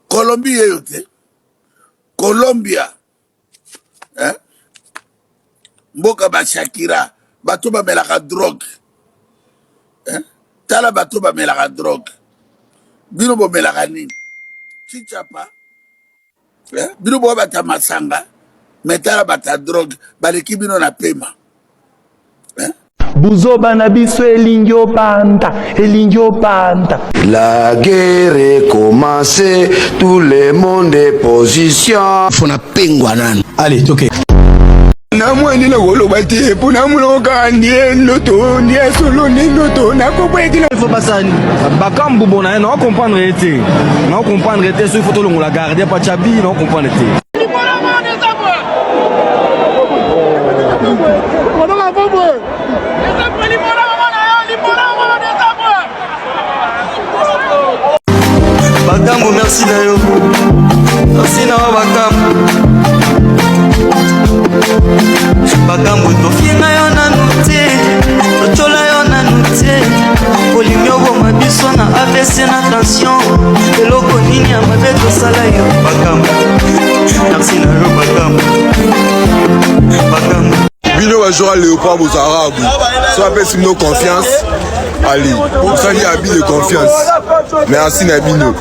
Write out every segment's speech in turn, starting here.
Colombie yote. Colombia. Hein? Mboka ba Shakira. Bato ba melaka drogue. Hein? Tala bato ba melaka drogue. Bino bo melaka nini. Chichapa. Hein? Bino bo bata masanga. Metala bata drogue. Baleki bino na pema. Hein? Buzoba na biso elingio panta. La guerre est commencée, tout le monde est position. Fona pengwa nani. Allez, ok. Namwani na wolo bati puna muloka ndiye loto ndiye solo ni loto na kopeti na Il faut passer Bakambu bona non comprendre été. Non comprendre été sur photo longo la garder pas chabi non comprendre été. Bakambu, merci d'ailleurs. Merci d'avoir Bakambu. Bakambu, tofienga yo na nute. Tochola yo na nute. Kolimyo goma biso na AVC na tension. Eloko nini ya mabe tosala yo. Bakambu. Merci d'ailleurs Bakambu. Bakambu. Bino va jouer à Léopard aux Arabes. Ça appelle Simno confiance. Ali, pour ça il y a habit de confiance. Merci Nabino.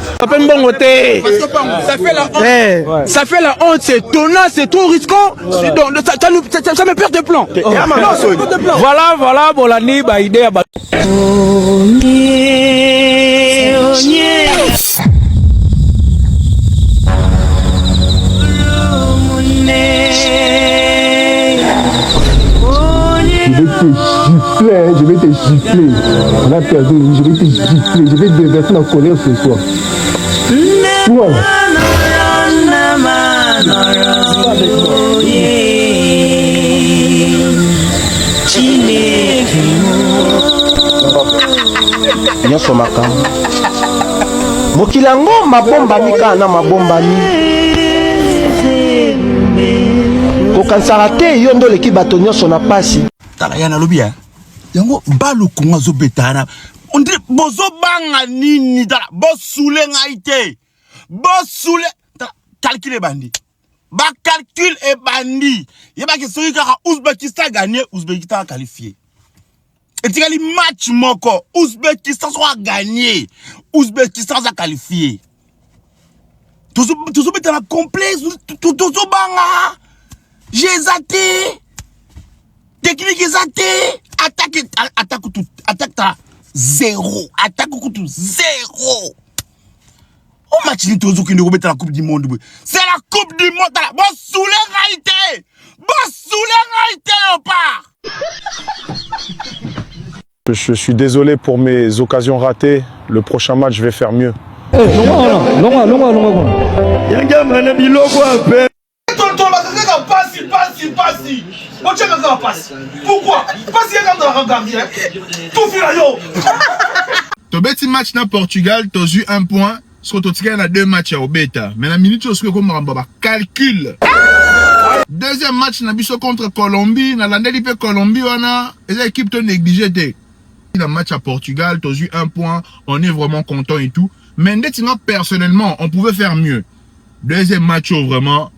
Ça fait la honte, c'est tonnant, c'est trop risquant. Donc, ça me perd de plan. Voilà, bon la nuit, bah idée à Je vais te gifler. On a perdu, je vais te gifler. Je vais déverser la colère ce soir. Ouais. Nyonso makambo. Mokilango mabomba mika na mabomba ni. Kokansara te yo ndo leki bato nyonso na pasi. Tala yana lobia. Yango balu kunga zo betana. Ondre bozo banga nini tala. Bosule ngaite. Bosule. Calcule bandi. Ba calcul et bandi. Yeba ke soki kaka Ouzbékistan gagné, Ouzbékistan qualifié. Et tu as match moko. Ouzbékistan soit gagné. Ouzbékistan soit qualifié. Tout betana complet. Tout banga. J'ai zaté. Technique zaté. Attaque ta zéro. Attaque tout zéro. Au match ni tozo qui nous la Coupe du Monde. C'est la Coupe du Monde. Bon sous les réalités. Bon sous les réalités, on part. Je suis désolé pour mes occasions ratées. Le prochain match, je vais faire mieux. Pourquoi? Parce qu'il y a un gardien. Tout fait là-haut. Tu bêtis match na Portugal, tu as eu un point. Sur tu as deux matchs au bêta. Mais la minute, tu as comme un calcul. Deuxième match, na biso contre Colombie. Na l'année Colombie, on a les équipes te négligées. Dans le match à Portugal, tu as eu un point. On est vraiment content et tout. Mais personnellement, on pouvait faire mieux. Deuxième match, vraiment.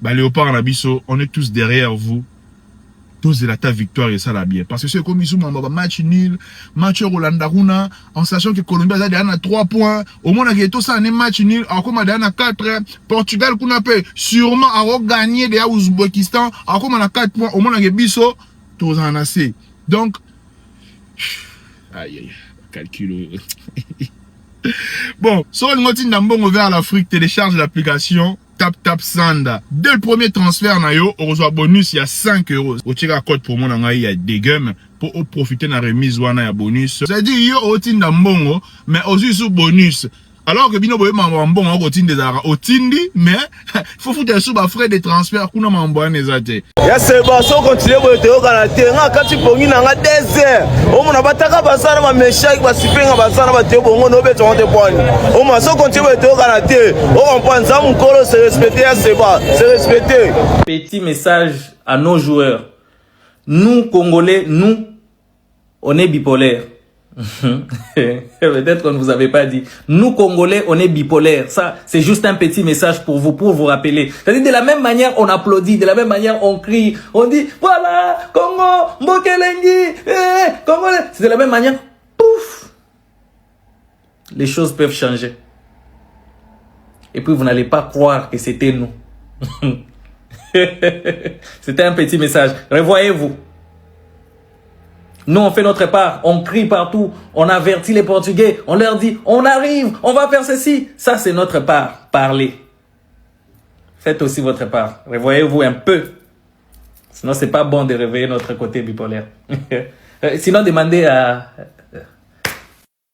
Bah, Léopard en Abisso, on est tous derrière vous. Tous de la ta victoire et ça la bien. Parce que c'est comme ils ont match nul, match Rolandaruna, en sachant que Colombie a 3 points. Au moins, il y a tout ça, un match nul. Alors, comme on a 4, Portugal, qu'on appelle sûrement à gagner de Ouzbékistan. Alors, comme on a 4 points, au moins, il y a Bisso, tous en assez. Donc, aïe, calcul. Bon, sur le motif d'Ambon vers l'Afrique, télécharge l'application. Tap Sanda. Dès le premier transfert, on reçoit bonus, il y a 5 €. Au tir à code pour mon il y a des gums pour profiter de la remise ou un bonus. C'est-à-dire, il y a aussi un bon, mais aussi sous bonus. Alors que bino boye mambo on continue des ara otindi mais faut foutre sous ba frais de transfert kuna mambo anezate. Ya c'est bon so continuer boye te okanate nga kati pongi na nga désert. O mona bataka basara ba meshaki ba sipenga basara ba te bongo no beto on te poni. O ma so continuer boye te okanate. O comprendre ça mon colo se respecter c'est pas, se respecter. Petit message à nos joueurs. Nous Congolais, nous on est bipolaires. Peut-être qu'on ne vous avait pas dit. Nous, Congolais, on est bipolaires. Ça, c'est juste un petit message pour vous rappeler. C'est-à-dire, de la même manière, on applaudit, de la même manière, on crie, on dit, voilà, Congo, Mbokelengi, Congo. C'est de la même manière, pouf, les choses peuvent changer. Et puis, vous n'allez pas croire que c'était nous. C'était un petit message. Revoyez-vous. Nous, on fait notre part, on crie partout, on avertit les Portugais, on leur dit, on arrive, on va faire ceci. Ça, c'est notre part, parlez. Faites aussi votre part, revoyez-vous un peu. Sinon, c'est pas bon de réveiller notre côté bipolaire. Sinon, demandez à...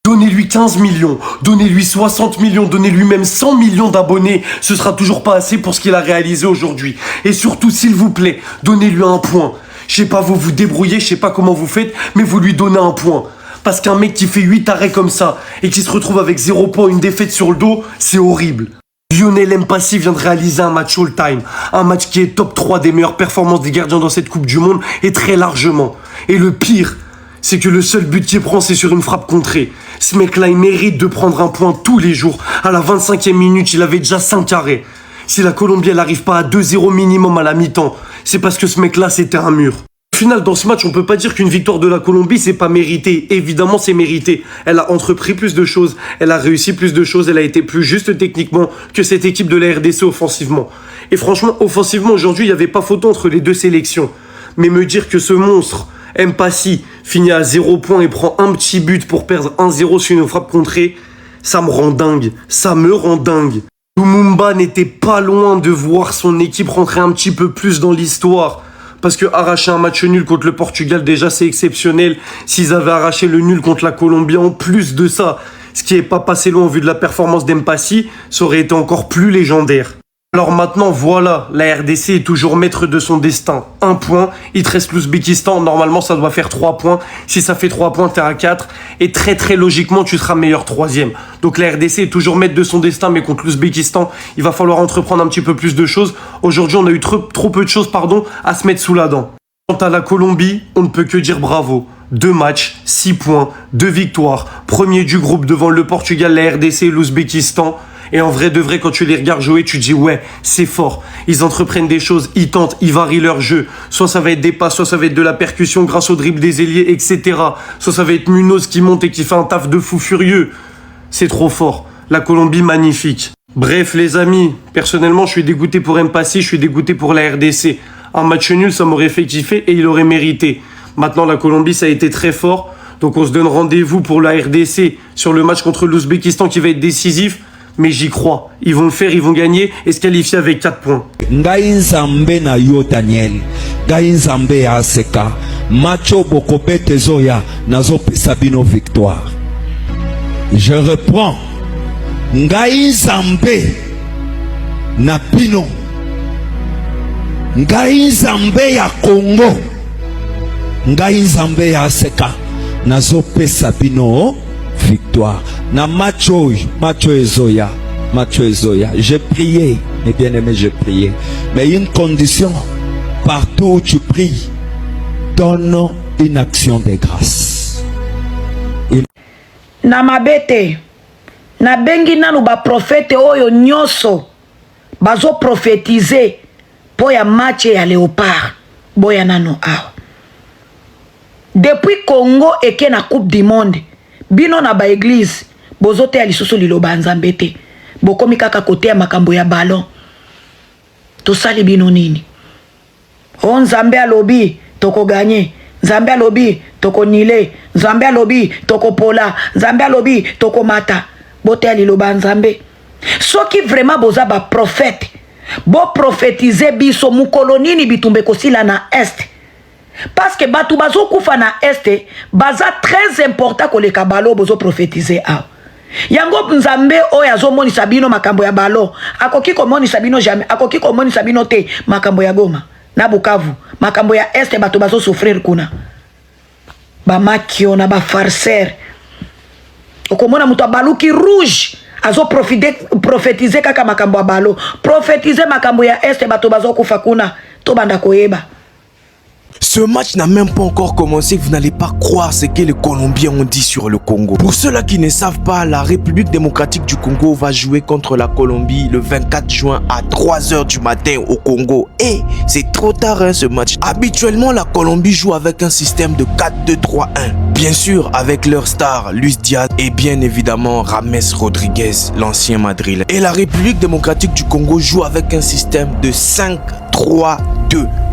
Donnez-lui 15 millions, donnez-lui 60 millions, donnez-lui même 100 millions d'abonnés. Ce sera toujours pas assez pour ce qu'il a réalisé aujourd'hui. Et surtout, s'il vous plaît, donnez-lui un point. Je sais pas, vous vous débrouillez, je sais pas comment vous faites, mais vous lui donnez un point. Parce qu'un mec qui fait 8 arrêts comme ça, et qui se retrouve avec 0 points, une défaite sur le dos, c'est horrible. Lionel Mpassi vient de réaliser un match all-time. Un match qui est top 3 des meilleures performances des gardiens dans cette Coupe du Monde, et très largement. Et le pire, c'est que le seul but qu'il prend, c'est sur une frappe contrée. Ce mec-là, il mérite de prendre un point tous les jours. À la 25e minute, il avait déjà 5 arrêts. Si la Colombie, elle n'arrive pas à 2-0 minimum à la mi-temps, c'est parce que ce mec-là, c'était un mur. Au final, dans ce match, on peut pas dire qu'une victoire de la Colombie, c'est pas mérité. Évidemment, c'est mérité. Elle a entrepris plus de choses, elle a réussi plus de choses, elle a été plus juste techniquement que cette équipe de la RDC offensivement. Et franchement, offensivement, aujourd'hui, il n'y avait pas photo entre les deux sélections. Mais me dire que ce monstre, Mpassi, finit à 0 points et prend un petit but pour perdre 1-0 sur une frappe contrée, ça me rend dingue. Ça me rend dingue. Lumumba n'était pas loin de voir son équipe rentrer un petit peu plus dans l'histoire. Parce que arracher un match nul contre le Portugal, déjà c'est exceptionnel. S'ils avaient arraché le nul contre la Colombie, en plus de ça, ce qui n'est pas passé loin vu de la performance d'Mpassi, ça aurait été encore plus légendaire. Alors maintenant, voilà, la RDC est toujours maître de son destin. 1 point, il te reste l'Ouzbékistan, normalement ça doit faire 3 points. Si ça fait 3 points, t'es à 4. Et très logiquement, tu seras meilleur 3e. Donc la RDC est toujours maître de son destin, mais contre l'Ouzbékistan, il va falloir entreprendre un petit peu plus de choses. Aujourd'hui, on a eu trop peu de choses, à se mettre sous la dent. Quant à la Colombie, on ne peut que dire bravo. 2 matchs, 6 points, 2 victoires. Premier du groupe devant le Portugal, la RDC et l'Ouzbékistan. Et en vrai de vrai, quand tu les regardes jouer, tu te dis ouais, c'est fort. Ils entreprennent des choses, ils tentent, ils varient leur jeu. Soit ça va être des passes, soit ça va être de la percussion grâce au dribble des ailiers, etc. Soit ça va être Munoz qui monte et qui fait un taf de fou furieux. C'est trop fort. La Colombie, magnifique. Bref, les amis, personnellement, je suis dégoûté pour Mpassi, je suis dégoûté pour la RDC. Un match nul, ça m'aurait fait kiffer et il aurait mérité. Maintenant, la Colombie, ça a été très fort. Donc on se donne rendez-vous pour la RDC sur le match contre l'Ouzbékistan qui va être décisif. Mais j'y crois. Ils vont le faire, ils vont gagner et se qualifier avec 4 points. Ngai nzambe na yo Daniel. Ngai nzambe ya aseka. Macho bokopete zoya nazo pesabino victoire. Je reprends. Ngai nzambe na bino. Ngai nzambe ya Congo. Ngai nzambe ya aseka nazo pesabino victoire. Na macho ezoya. J'ai prié, mes bien-aimés, j'ai prié. Mais une condition, partout où tu pries, donne une action de grâce. Na mabete, na bengi nanu ba prophète oyo nyoso, bazo prophétiser po ya match ya Léopard, boya nanu awa. Depuis Congo eke na Coupe du Monde, bino na ba église bozote ya lisusu liloba nzambe te bokomi kaka kote ya makambo ya ballon tosali bino nini o nzambe alobi toko gagner nzambe alobi toko nile nzambe alobi toko pola nzambe alobi toko mata bote ya liloba nzambe soki vraiment boza ba prophète bo prophétiser biso mukolo nini bitumbe kosila na est. Parce que batu bazo kufa na este baza très important koleka balo bozo prophétiser a. Yango nzambe oyo azomonisa bino makambo ya balo akoki komonisa bino jamais akoki komonisa bino te makambo ya Goma na Bukavu makambo ya este batu bazo souffrir kuna ba makio na ba farceur okomona muto baluki rouge azo prophétiser kaka makambo ya balo prophétiser makambo ya este batu bazo kufa kuna to banda koyeba. Ce match n'a même pas encore commencé, vous n'allez pas croire ce que les Colombiens ont dit sur le Congo. Pour ceux-là qui ne savent pas, la République démocratique du Congo va jouer contre la Colombie le 24 juin à 3 h du matin au Congo. Et c'est trop tard ce match. Habituellement, la Colombie joue avec un système de 4-2-3-1. Bien sûr, avec leur star, Luis Diaz et bien évidemment James Rodriguez, l'ancien madrilène. Et la République démocratique du Congo joue avec un système de 5-3-2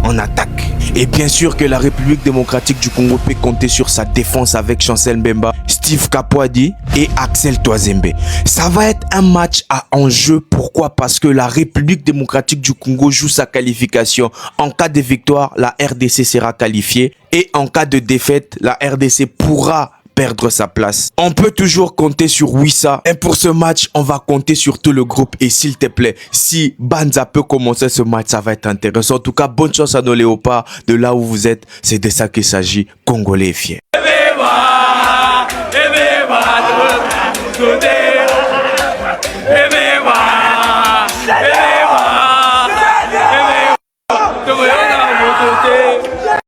en attaque. Et bien sûr que la République démocratique du Congo peut compter sur sa défense avec Chancel Mbemba, Steve Kapwadi et Axel Toazembe. Ça va être un match à enjeu. Pourquoi? Parce que la République démocratique du Congo joue sa qualification. En cas de victoire, la RDC sera qualifiée. Et en cas de défaite, la RDC pourra perdre sa place. On peut toujours compter sur Wissa. Et pour ce match, on va compter sur tout le groupe. Et s'il te plaît, si Banza peut commencer ce match, ça va être intéressant. En tout cas, bonne chance à nos léopards. De là où vous êtes, c'est de ça qu'il s'agit. Congolais et fiers.